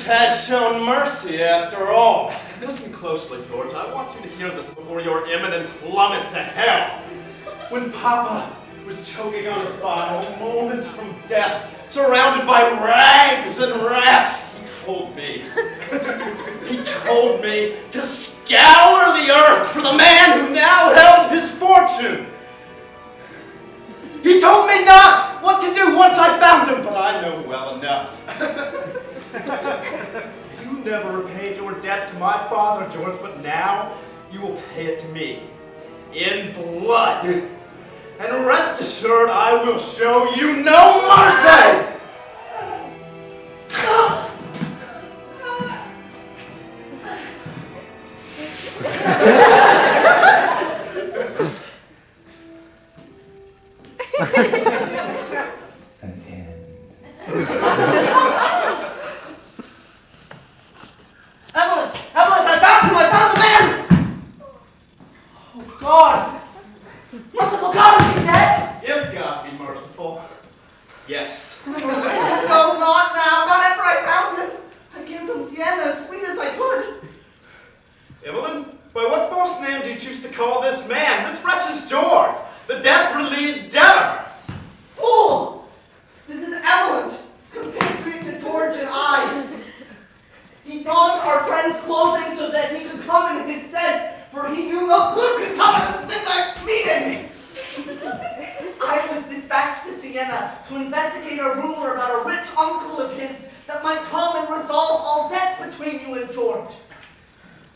has shown mercy after all. Listen closely, George. I want you to hear this before your imminent plummet to hell. When Papa was choking on his bottle, moments from death, surrounded by rags and rats, he told me to scour the earth for the man who now held his fortune. He told me not what to do once I found him, but I know well enough. You never repaid your debt to my father, George, but now you will pay it to me in blood. And rest assured, I will show you no mercy! An end. Evelyn, I found him! I found the man! Oh, God! Merciful God, is he dead? If God be merciful, yes. No, not now. Not after I found him. I came from Siena as fleet as I could. Evelyn, by what false name do you choose to call this man? This wretch is George, the death-relieved debtor. Fool! This is Evelyn, compatriot to George and I. He donned our friend's clothing so that he could come in his stead, for he knew no good could come of this midnight meeting. I was dispatched to Siena to investigate a rumor about a rich uncle of his that might come and resolve all debts between you and George.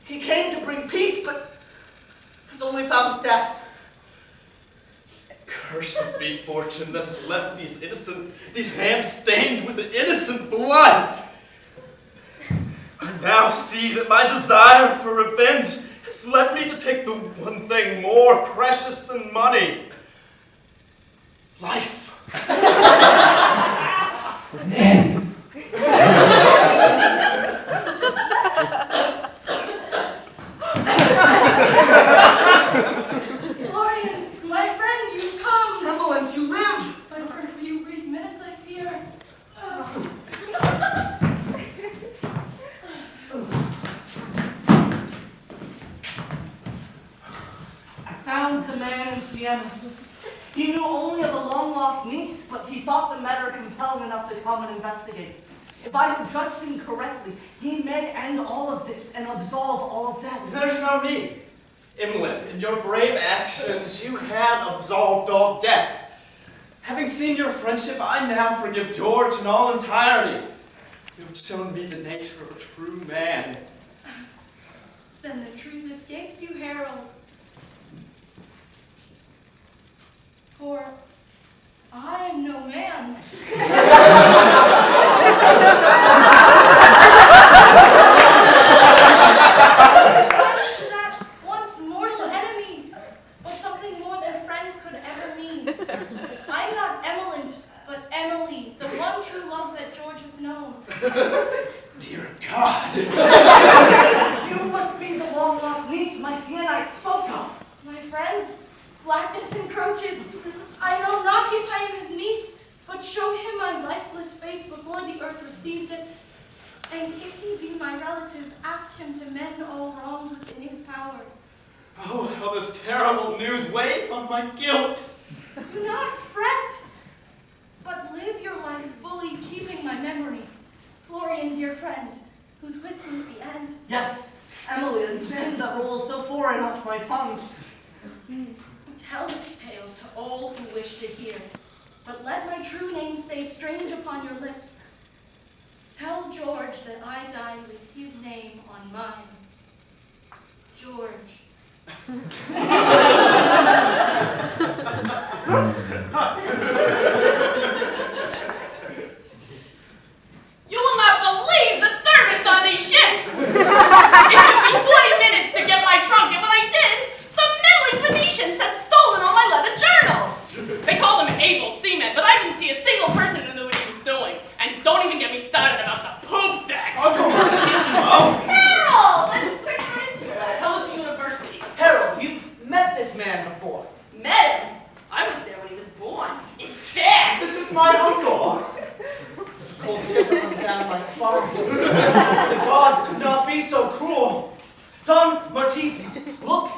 He came to bring peace, but has only found death. Cursed be fortune that has left these hands stained with innocent blood. I now see that my desire for revenge has led me to take the one thing more precious than money. Life. An end. Florian, my friend, you've come. Evelyn, you live. But for a few brief minutes, I fear. I found the man in Siena. He knew only of a long-lost niece, but he thought the matter compelling enough to come and investigate. If I have judged him correctly, he may end all of this and absolve all debts. There's no need. Imlet, in your brave actions, you have absolved all debts. Having seen your friendship, I now forgive George in all entirety. You have shown me the nature of a true man. Then the truth escapes you, Harold. For I am no man. To that once mortal enemy, but something more than friend could ever mean. I'm not Emmeline, but Emily, the one true love that George has known. Dear God. You must be the long-lost niece my Sienite spoke of. My friends, blackness encroaches. I know not if I am his niece, but show him my lifeless face before the earth receives it. And if he be my relative, ask him to mend all wrongs within his power. Oh, how this terrible news weighs on my guilt. Do not fret, but live your life fully, keeping my memory. Florian, dear friend, who's with you at the end. Yes, Emily, and then that rolls so foreign off my tongue. Tell this tale to all who wish to hear, but let my true name stay strange upon your lips. Tell George that I died with his name on mine. George. You will not believe the service on these ships! It took me 40 minutes to get my trunk, and when I did, some meddling Venetians had stolen all my leather journals! They call them able seamen, but I didn't see a single person who knew what he was doing. And don't even get me started about the poop deck! Oh, come on, Kissimo! Harold! Let's get into it. How was the university? Harold, you've met this man before. Met him? I was there when he was born. In fact, This is my uncle! Cold shiver runs down my fine. The gods could not be so cruel. Don Martisi, look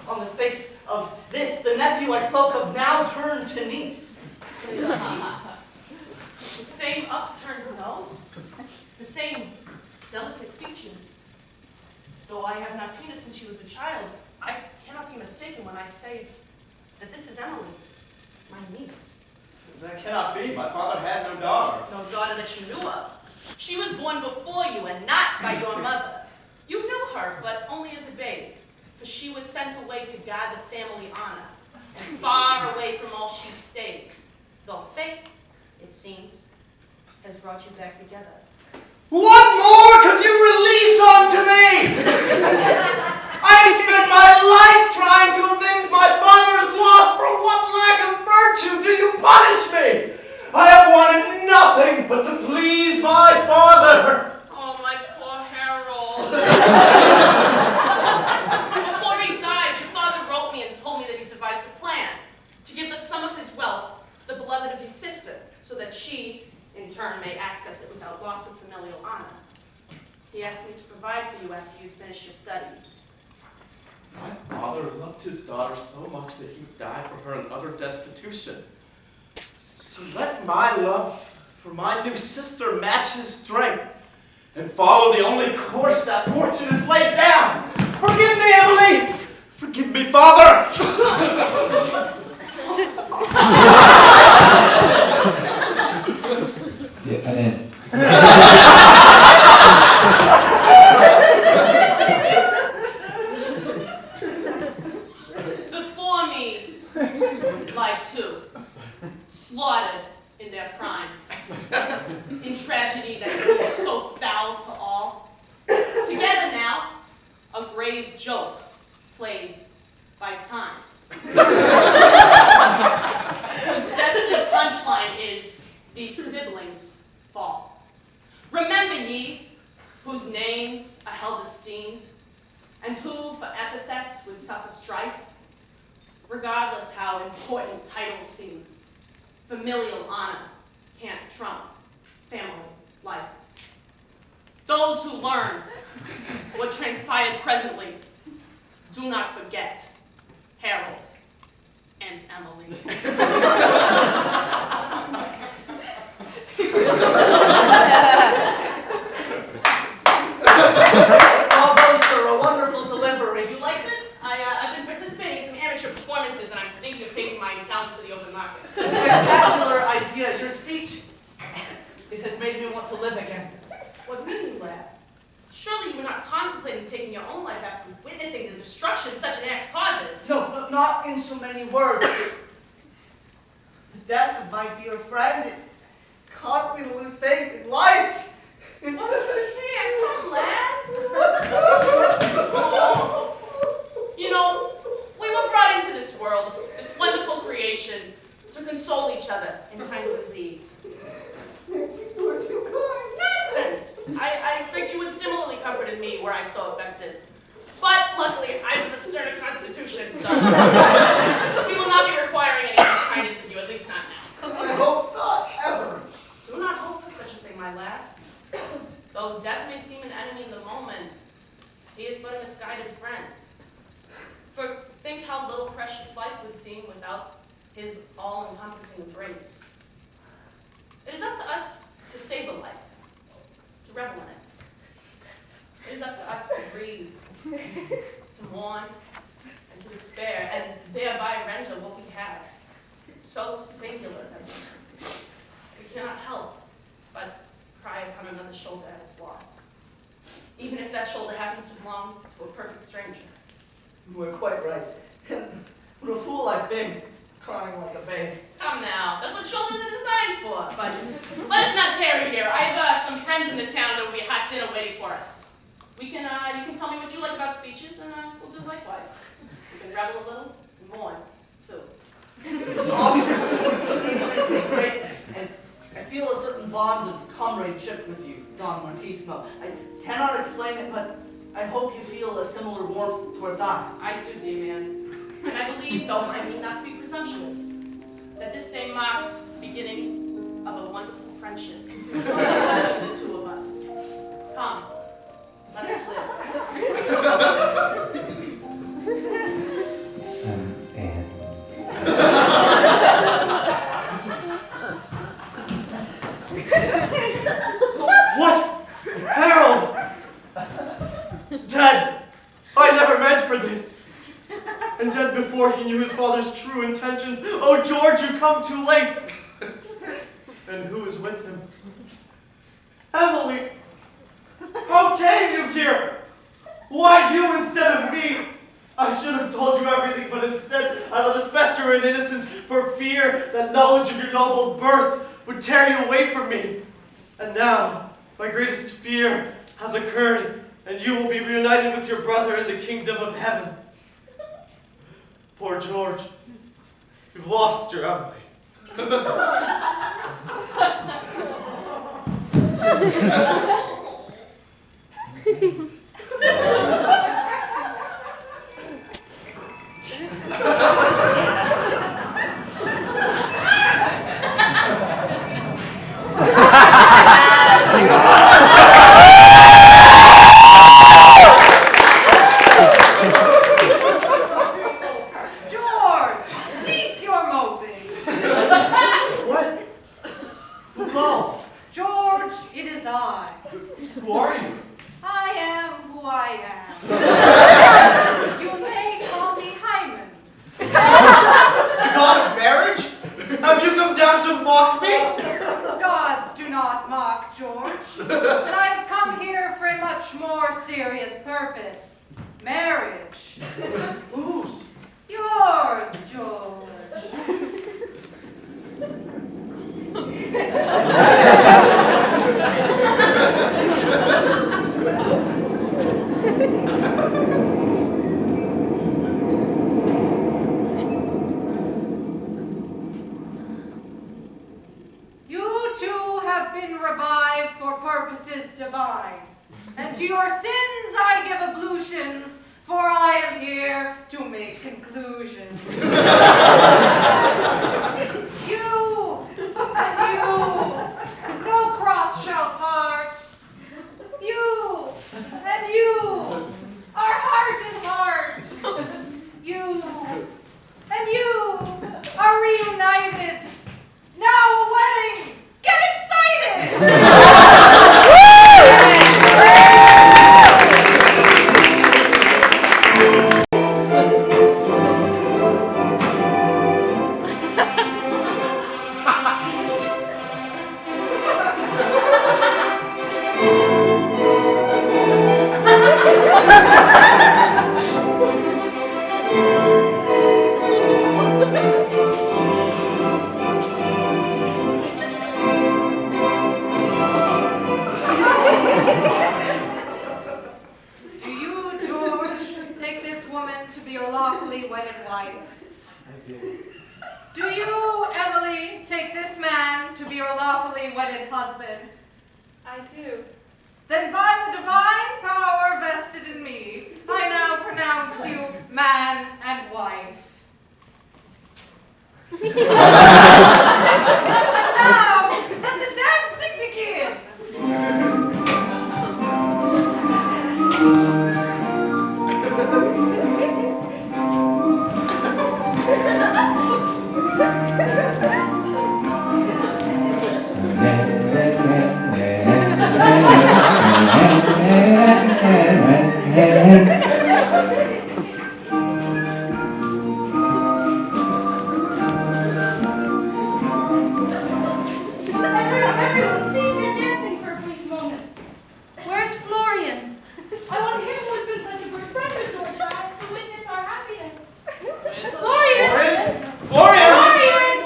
on the face of this, the nephew I spoke of, now turned to niece. The same upturned nose, the same delicate features. Though I have not seen her since she was a child, I cannot be mistaken when I say that this is Emily, my niece. That cannot be. My father had no daughter. No daughter that you knew of. She was born before you and not by your mother. You knew her, but only as a babe, for she was sent away to guard the family honor, and far away from all she stayed, though fate, it seems, has brought you back together. What more could you release onto me? I've spent my life trying to avenge my father's loss. For what lack of virtue do you punish me? I have wanted nothing but to please my father. Oh, my poor Harold. Before he died, your father wrote me and told me that he devised a plan to give the sum of his wealth to the beloved of his sister, so that she, in turn, may access it without loss of familial honor. He asked me to provide for you after you finish your studies. My father loved his daughter so much that he would die for her in utter destitution. So let my love for my new sister match his strength and follow the only course that fortune has laid down. Forgive me, Emily! Forgive me, Father! Yeah, an end. Before me lie two, slaughtered in their prime, in tragedy that seems so foul to all. Together now, a grave joke played by time. Whose definite punchline is, these siblings fall. Remember ye, whose names are held esteemed, and who for epithets would suffer strife, regardless how important titles seem. Familial honor can't trump family life. Those who learn what transpired presently, do not forget Harold and Emily. Bravo, sir, a wonderful delivery. You liked it? I've been participating in some amateur performances, and I'm thinking of taking my talents to the open market. A spectacular idea. Your speech, it has made me want to live again. What made you laugh? Surely you were not contemplating taking your own life after witnessing the destruction such an act causes. No, not in so many words. The death of my dear friend, it caused me to lose faith in life. Oh, you can't. Come, lad. Oh. You know, we were brought into this world, this wonderful creation, to console each other in times as these. You were too kind. Nonsense! I expect you would similarly comforted me were I so affected. But luckily, I have a sterner constitution, so we will not be requiring any such kindness of you, at least not now. I hope not, ever. Do not hope for such a thing, my lad. Though death may seem an enemy in the moment, he is but a misguided friend. For think how little precious life would seem without his all-encompassing embrace. It is up to us to save a life, to revel in it. It is up to us to grieve, to mourn, and to despair, and thereby render what we have so singular that we cannot help but cry upon another's shoulder at its loss, even if that shoulder happens to belong to a perfect stranger. You were quite right. What a fool I've been, crying like a babe. Come now, that's what shoulders are designed for. But let us not tarry here. I have some friends in the town that will be a hot dinner waiting for us. You can tell me what you like about speeches, and we'll do likewise. We can revel a little and mourn too. This officer has been great, and I feel a certain bond of comradeship with you, Don Martissimo. I cannot explain it, but I hope you feel a similar warmth towards I. I do, dear man. And I believe, though I mean not to be presumptuous, that this day marks the beginning of of a wonderful friendship between the two of us. Come, let's live. What? Harold! Dead! I never meant for this. And dead before he knew his father's true intentions. Oh, George, you come too late. And who is with him? Emily! How came you here? Why you instead of me? I should have told you everything, but instead I let us fester in innocence for fear that knowledge of your noble birth would tear you away from me. And now, my greatest fear has occurred, and you will be reunited with your brother in the kingdom of heaven. Poor George, you've lost your Emily.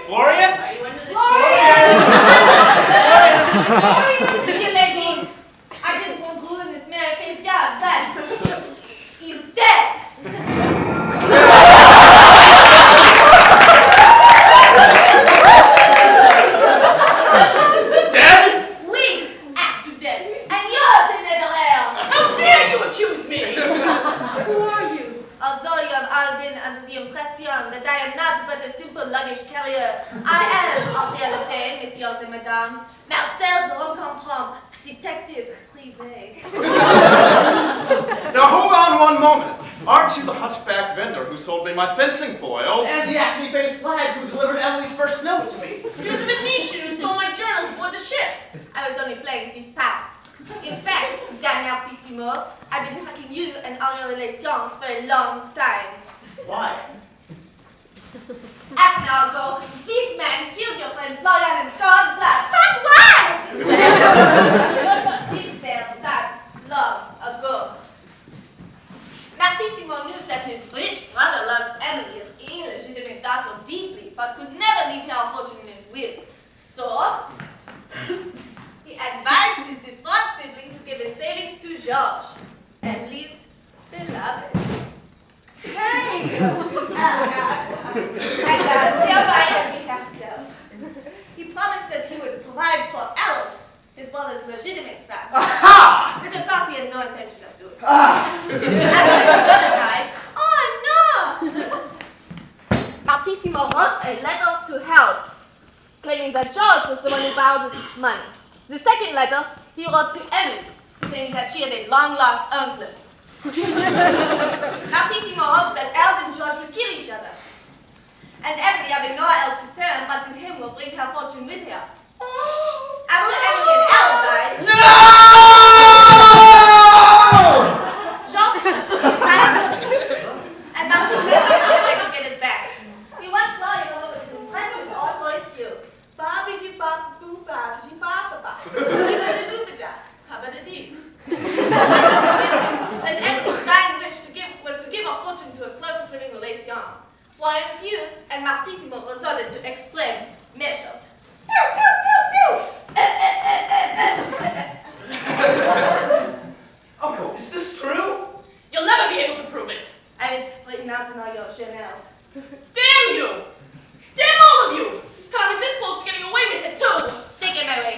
Florian! but a simple luggage carrier. I am, en réalité, messieurs et mesdames, Marcel de Rencontrant, detective privé. Now hold on one moment. Aren't you the hunchback vendor who sold me my fencing foils? And the acne-faced slag who delivered Emily's first note to me. You're the Venetian who stole my journals aboard the ship. I was only playing these parts. In fact, Damnatissimo, I've been tracking you and our relations for a long time. Why? Half an hour ago, this man killed your friend Florian in cold blood. But why? Well, this there starts long ago. Martissimo knew that his rich brother loved Emily, an illegitimate daughter, deeply, but could never leave her fortune in his will. So, he advised his distraught sibling to give his savings to Georges, Emily's beloved. Hey! And thereby Emily herself. He promised that he would provide for Harold, his brother's legitimate son. Aha! Which of course he had no intention of doing. After his brother died, oh no! Martissimo wrote a letter to Harold, claiming that George was the one who borrowed his money. The second letter he wrote to Emily, saying that she had a long-lost uncle. Martissimo hopes that Harold and George will kill each other. And Emily, having nowhere else to turn but to him, will bring her fortune with her. After Emily and Harold died, George and Martissimo had no way to get it back. He went flying over his impressive old boy skills. Said Emily's dying wish was to give her fortune to her closest living relation. Florian refused, and Martissimo resorted to extreme measures. Pew, pew, pew, pew! Uncle, is this true? You'll never be able to prove it. I have it written out in all your journals. Damn you! Damn all of you! I was this close to getting away with it, too! Take it my way.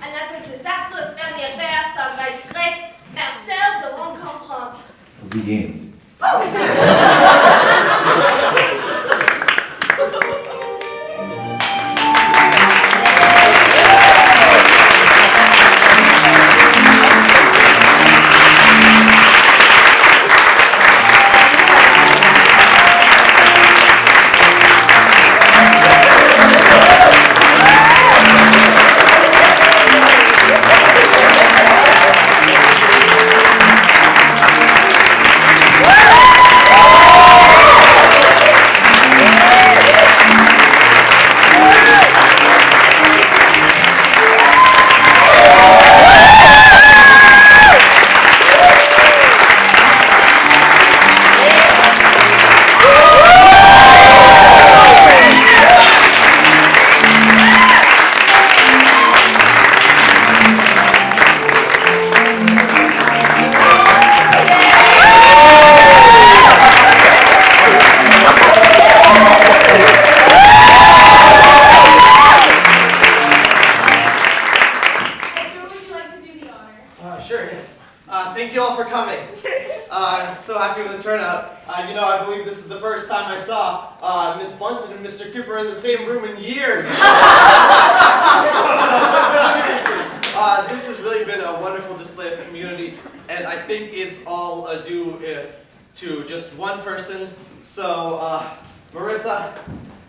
Another disastrous family affair solved by the great Marcel de Rencontrant. Xingying. To just one person. So, Marisa,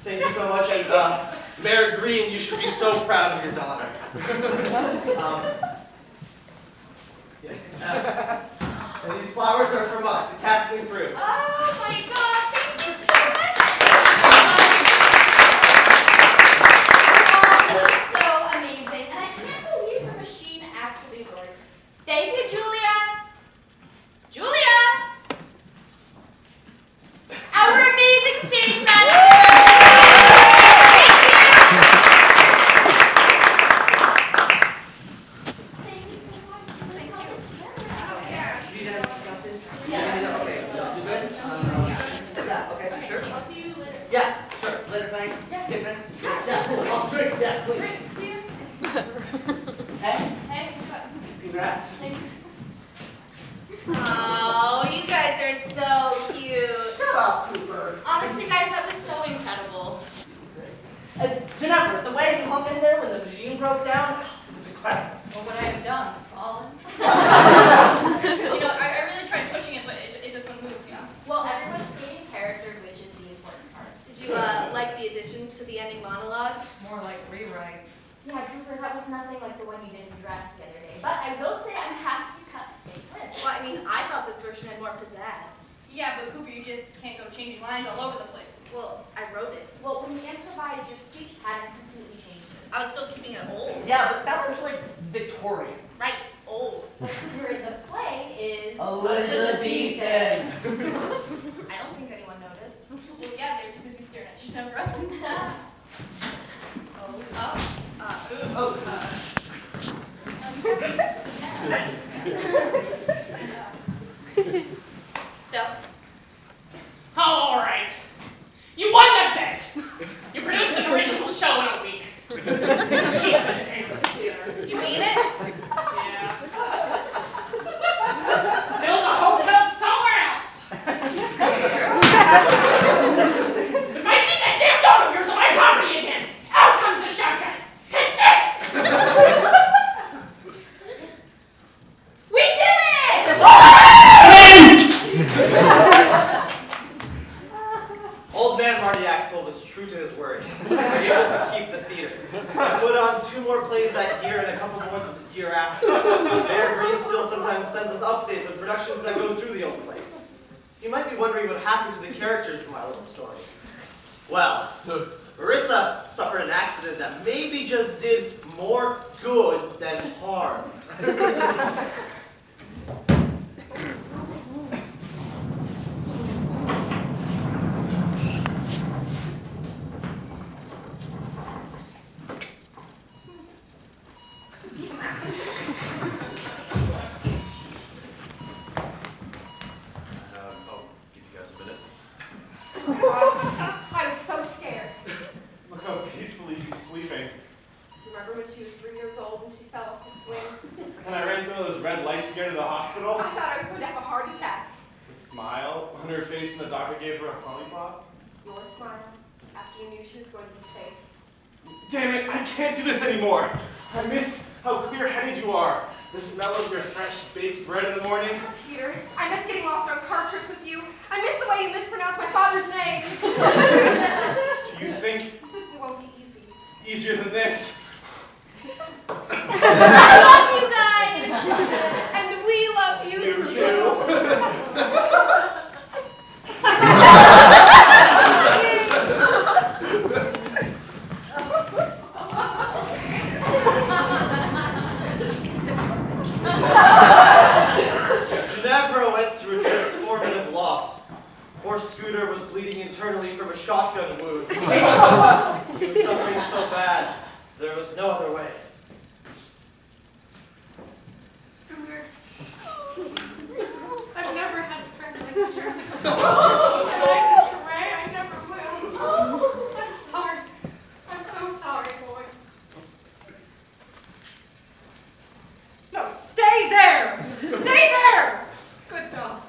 thank you so much. And Mayor Greene, you should be so proud of your daughter. And these flowers are from us, the casting crew. Oh my God, thank you so much. drinks, yes, please. Great, see you. Hey, Hey, congrats. thanks. Oh, you guys are so cute. Shut up, Cooper. Honestly, guys, that was so incredible. Jennifer, the way you hung in there when the machine broke down was incredible. What would I have done? Fallen? I really tried pushing it, but it just wouldn't move, yeah. Well, everyone's creating character, which is the important part. Did you like the additions to the ending monologue? More like rewrites. Yeah, Cooper, that was nothing like the one you did in dress the other day. But I will say I'm happy you cut the big lip. Well, I mean, I thought this version had more pizzazz. Yeah, but Cooper, you just can't go changing lines all over the place. Well, I wrote it. Well, when you improvise, your speech pattern completely changes. I was still keeping it old. Yeah, but that was like Victorian. Right, old. Well, Cooper, the play is Elizabethan. I don't think anyone noticed. Well, yeah, they were too busy staring at Ginevra. So? Oh, all right. You won the bet. You produced an original show in a week. You mean it? Yeah. Build a hotel somewhere else. If I see that damn dog of yours on my property again, out comes the shotgun. Ka-chick! We did it! Old man Marty Axel was true to his word. We were able to keep the theater. Put on 2 more plays that year and a couple more the year after. Mayor Greene still sometimes sends us updates of productions that go through the old place. You might be wondering what happened to the characters in my little story. Well, Marisa suffered an accident that maybe just did more good than harm. I'll give you guys a minute. I was so scared. Look how peacefully she's sleeping. Remember when she was 3 years old and she fell off the swing? And I ran through all those red lights to get her to the hospital. I thought I was going to have a heart attack. The smile on her face when the doctor gave her a lollipop. Your smile after you knew she was going to be safe. Damn it, I can't do this anymore. I miss how clear-headed you are. The smell of your fresh baked bread in the morning. Peter, I miss getting lost on car trips with you. I miss the way you mispronounce my father's name. Do you think It won't be easy. easier than this? I love you guys! And we love you too. Ginevra went through a transformative loss. Poor Scooter was bleeding internally from a shotgun wound. He was suffering so bad, there was no other way. Scooter. I've never had a friend like you. And I swear I never will. I'm sorry. I'm so sorry, boy. No, stay there! Stay there! Good dog.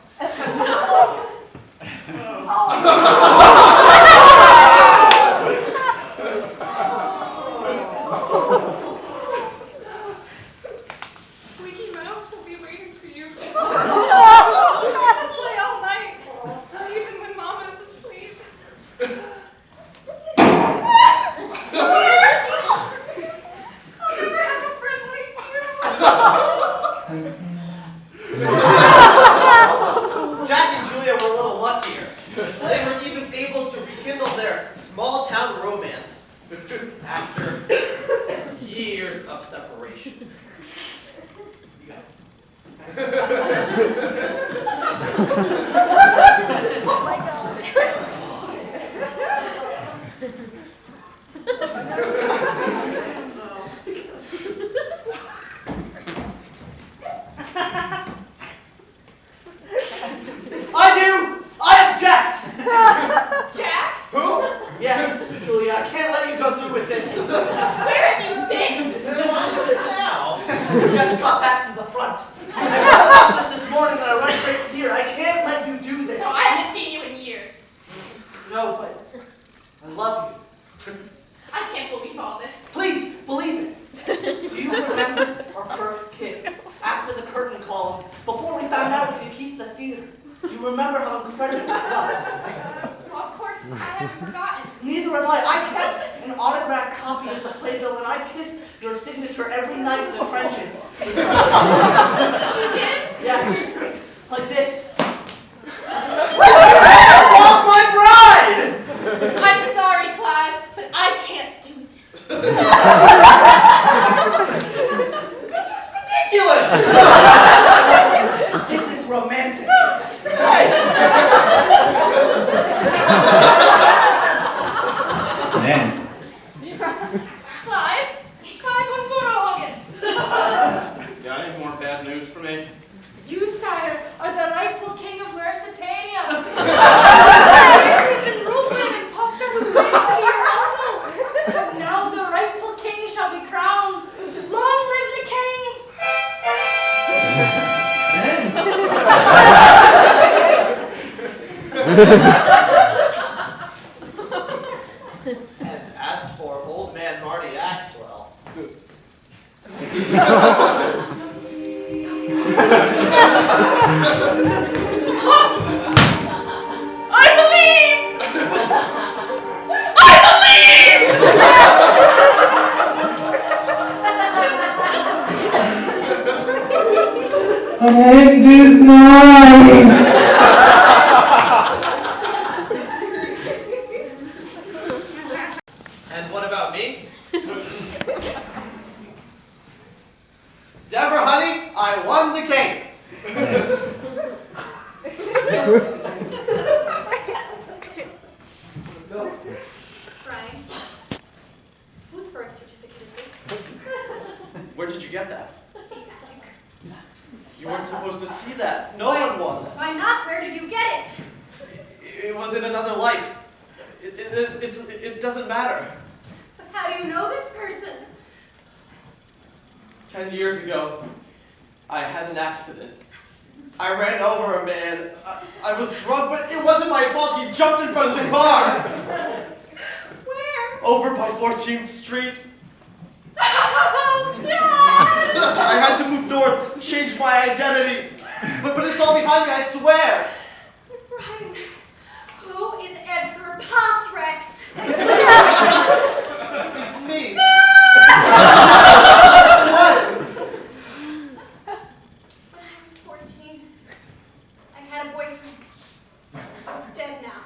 Squeaky Mouse will be waiting for you. We have to play all night, even when Mama is asleep. I'll never have a friend like you. Jack and Julia were a little luckier. They were even able to rekindle their small town romance after years of separation. You got this. Oh my god. I object! Jack? Who? Yes, Julia, I can't let you go through with this. Where have you been? Now, we just got back from the front. I left office this morning and I run straight here. I can't let you do this. No, I haven't seen you in years. No, but I love you. I can't believe all this. Please, believe it. Do you remember our first kiss? After the curtain call, before we found out we could keep the theater. Do you remember how incredible that was? Well, of course, I haven't forgotten. Neither have I. I kept an autographed copy of the playbill and I kissed your signature every night in the trenches. You did? Yes, like this. Walk my bride! I'm sorry, Clive, but I can't do this. This is ridiculous! This is romantic. Hey! Clive? Clive von Borohagen. Got any more bad news for me? You, sire, are the rightful king of Mersopania. Even Reuben and Poster would claim to be your uncle. But now the rightful king shall be crowned. Long live the king! And as for old man Marty Axwell, I believe! I believe! And is mine! and what about me? Deborah, honey, I won the case. Brian, whose birth certificate is this? Where did you get that? You weren't supposed to see that. No one was. Why not? Where did you get it? It was in another life. It doesn't matter. But how do you know this person? 10 years ago, I had an accident. I ran over a man. I was drunk, but it wasn't my fault. He jumped in front of the car. Where? Over by 14th Street. Oh, no! I had to move north, change my identity. But it's all behind me, I swear. Brian, who is Edgar Posrex? It's me. What? When I was 14, I had a boyfriend. He's dead now.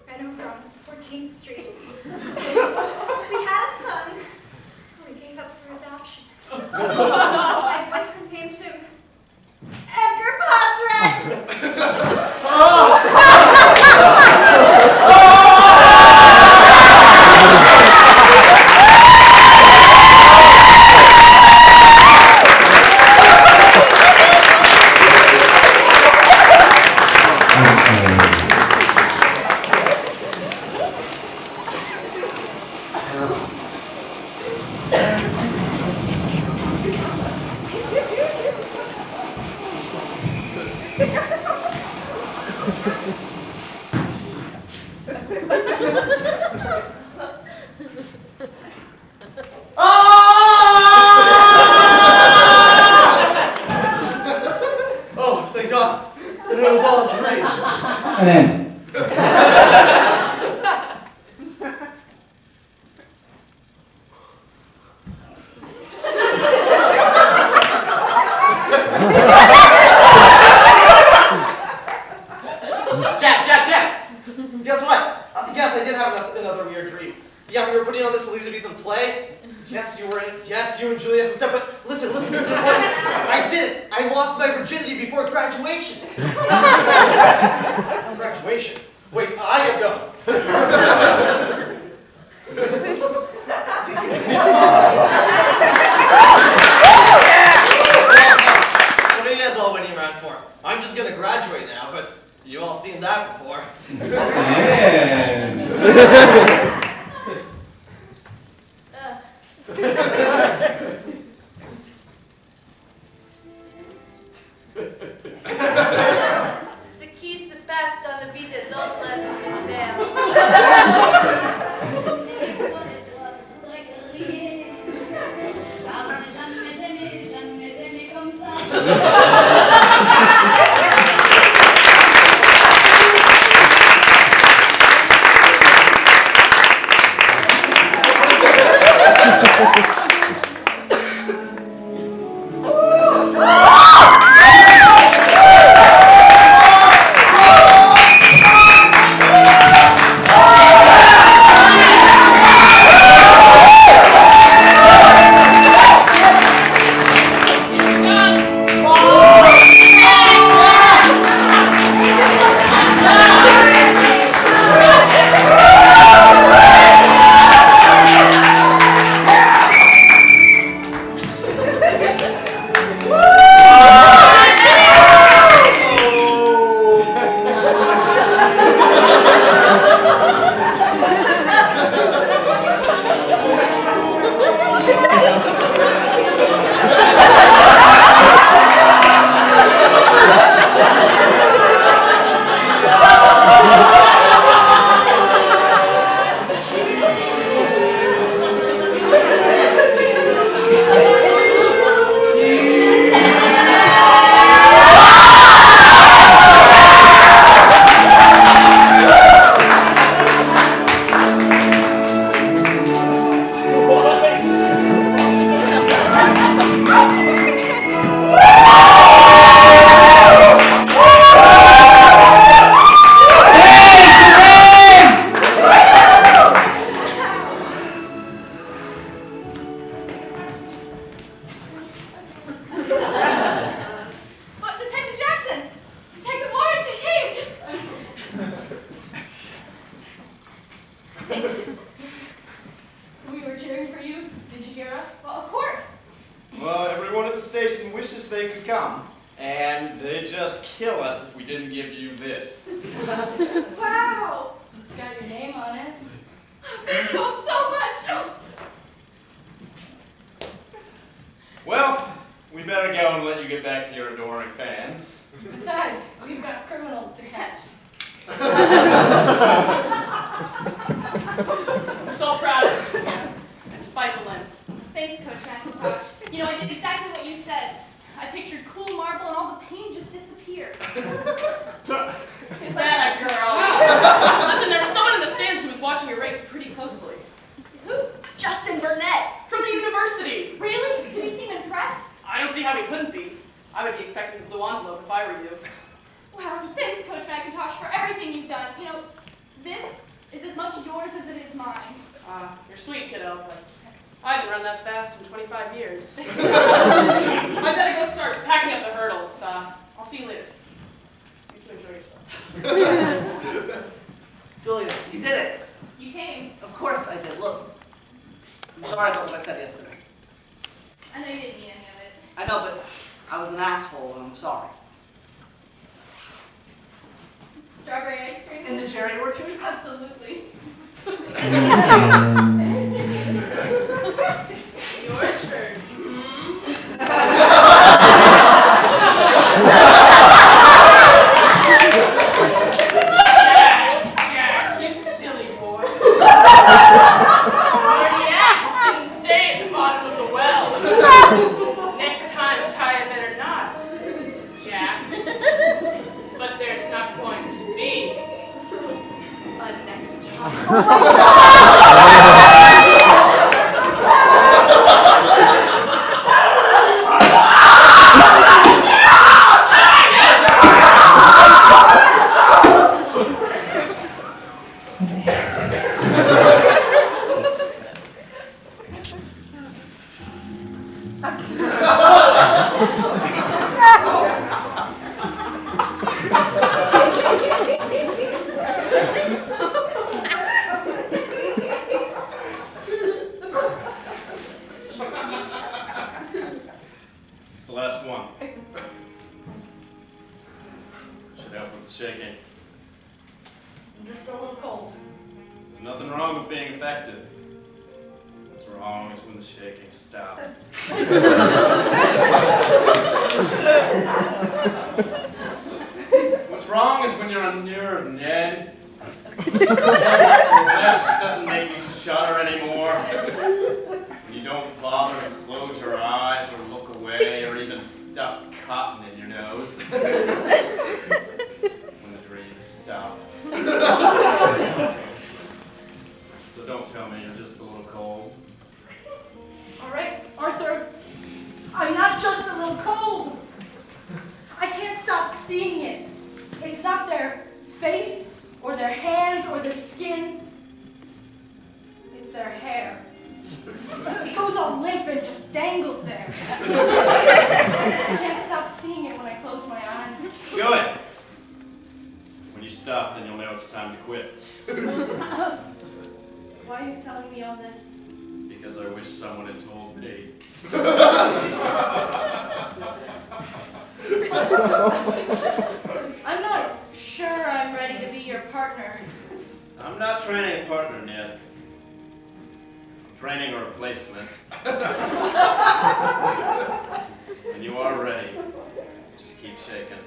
Ran over on 14th Street. We had a son. We gave up for adoption. My boyfriend named him Edgar Posrex. Oh, thank God. It was all a dream. An end. Jack! Guess what? Yes, I did have another weird dream. Yeah, we were putting on this Elizabethan play. Yes, you were in it. Yes, you and Julia hooked up. But listen, this is important. I did it. I lost my virginity before graduation. Graduation? Wait, I gotta go. What are you guys all waiting around for? I'm just gonna graduate now, but you all seen that before. Ce qui se passe dans la vie des autres est un mystère. Jamais comme ça. We were cheering for you. Did you hear us? Well, of course. Well, everyone at the station wishes they could come. And they'd just kill us if we didn't give you this. Wow. It's got your name on it. Thank you all so much. Well, we better go and let you get back to your adoring fans. Besides, we've got criminals to catch. I'm so proud of you. And despite the limp. Thanks, Coach McIntosh. You know, I did exactly what you said. I pictured cool marble and all the pain just disappeared. Is that a girl? Listen, there was someone in the stands who was watching your race pretty closely. Who? Justin Burnett. From the university. Really? Did he seem impressed? I don't see how he couldn't be. I would be expecting a blue envelope if I were you. Wow, thanks, Coach McIntosh, for everything you've done. You know, this is as much yours as it is mine. You're sweet, kiddo, but I haven't run that fast in 25 years. I better go start packing up the hurdles. I'll see you later. You two enjoy yourselves. Julia, you did it. You came. Of course I did. Look, I'm sorry about what I said yesterday. I know you didn't mean any of it. I know, but I was an asshole, and I'm sorry. Strawberry ice cream? In the cherry orchard? Absolutely. Your turn. Jack, you silly boy. Cardiacs didn't stay at the bottom of the well. Next time, tie a better knot, Jack. But there's not going to be a next time. It's the last one. Should help with the shaking. I'm just a little cold. There's nothing wrong with being affected. What's wrong? wrong is when the shaking stops. What's wrong is when you're a nerd, Ned. Flesh doesn't make you shudder anymore. When you don't bother to close your eyes or look away or even stuff cotton in your nose. When the dreams stop. So don't tell me you're just a little cold. All right, Arthur, I'm not just a little cold. I can't stop seeing it. It's not their face or their hands or their skin. It's their hair. It goes all limp and just dangles there. I can't stop seeing it when I close my eyes. Good. When you stop, then you'll know it's time to quit. Why are you telling me all this? Because I wish someone had told me. I'm not sure I'm ready to be your partner. I'm not training a partner, Ned. I'm training a replacement. And you are ready. Just keep shaking.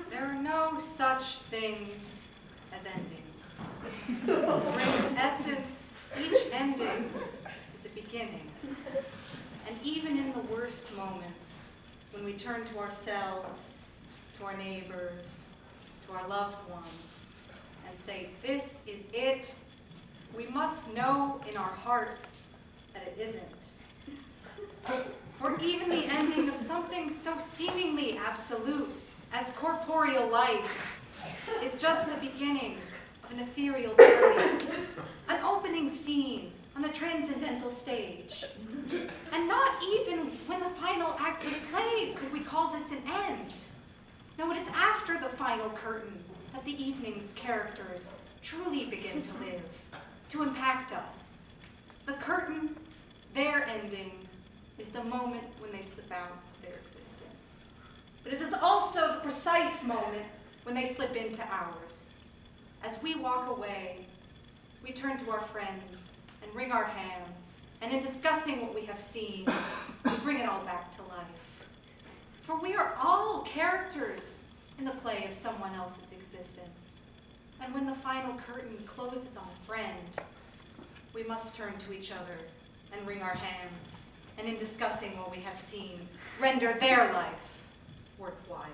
There are no such things as endings. For its essence, each ending is a beginning. And even in the worst moments, when we turn to ourselves, to our neighbors, to our loved ones, and say, "This is it," we must know in our hearts that it isn't. For even the ending of something so seemingly absolute as corporeal life is just the beginning of an ethereal journey, an opening scene on a transcendental stage. And not even when the final act is played could we call this an end. No, it is after the final curtain that the evening's characters truly begin to live, to impact us. The curtain, their ending, is the moment when they slip out of their existence. But it is also the precise moment when they slip into ours. As we walk away, we turn to our friends and wring our hands, and in discussing what we have seen, we bring it all back to life. For we are all characters in the play of someone else's existence. And when the final curtain closes on a friend, we must turn to each other and wring our hands, and in discussing what we have seen, render their life worthwhile.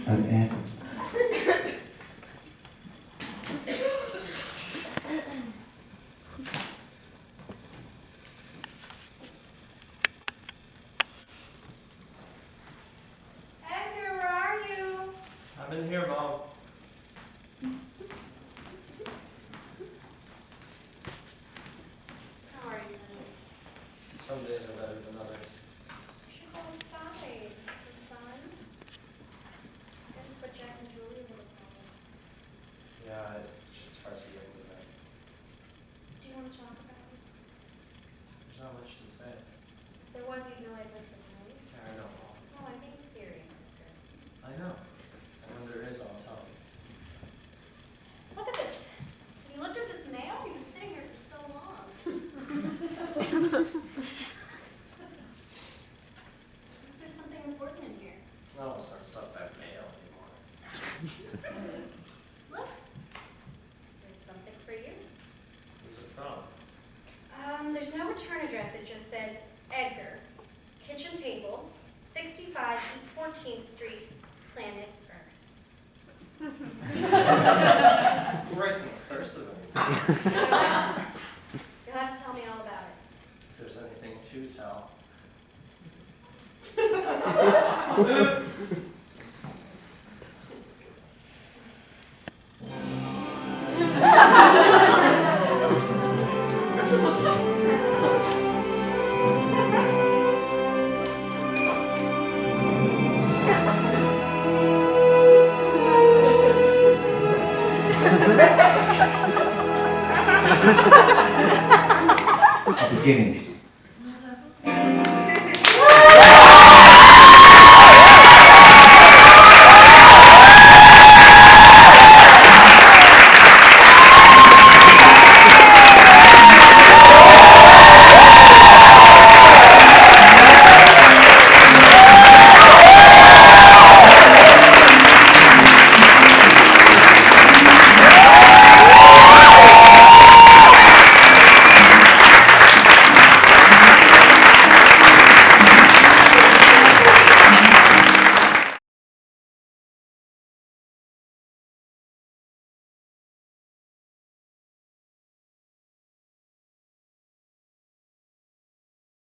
An end. Edgar, where are you? I'm in here, Mom. Some days are better than others. You should call him Skye. It's her son. That's what Jack and Julie would have called him. Yeah, it's just hard to get into that. Do you want to talk about it? There's not much to say. If there was, you'd know I'd listen, right? Yeah, I know. No, I'm being serious, Edgar. I know. And when there is, I'll tell you. Look at this. Have you looked at this mail? You've been sitting here for so long. There's something important in here. No, it's not stuff by mail anymore. Look. There's something for you. Who's it from? There's no return address. It just says Edgar, kitchen table, 65 East 14th Street, Planet Earth. Who writes in cursive? You'll have to tell me all about it. If there's anything to tell. Beginning.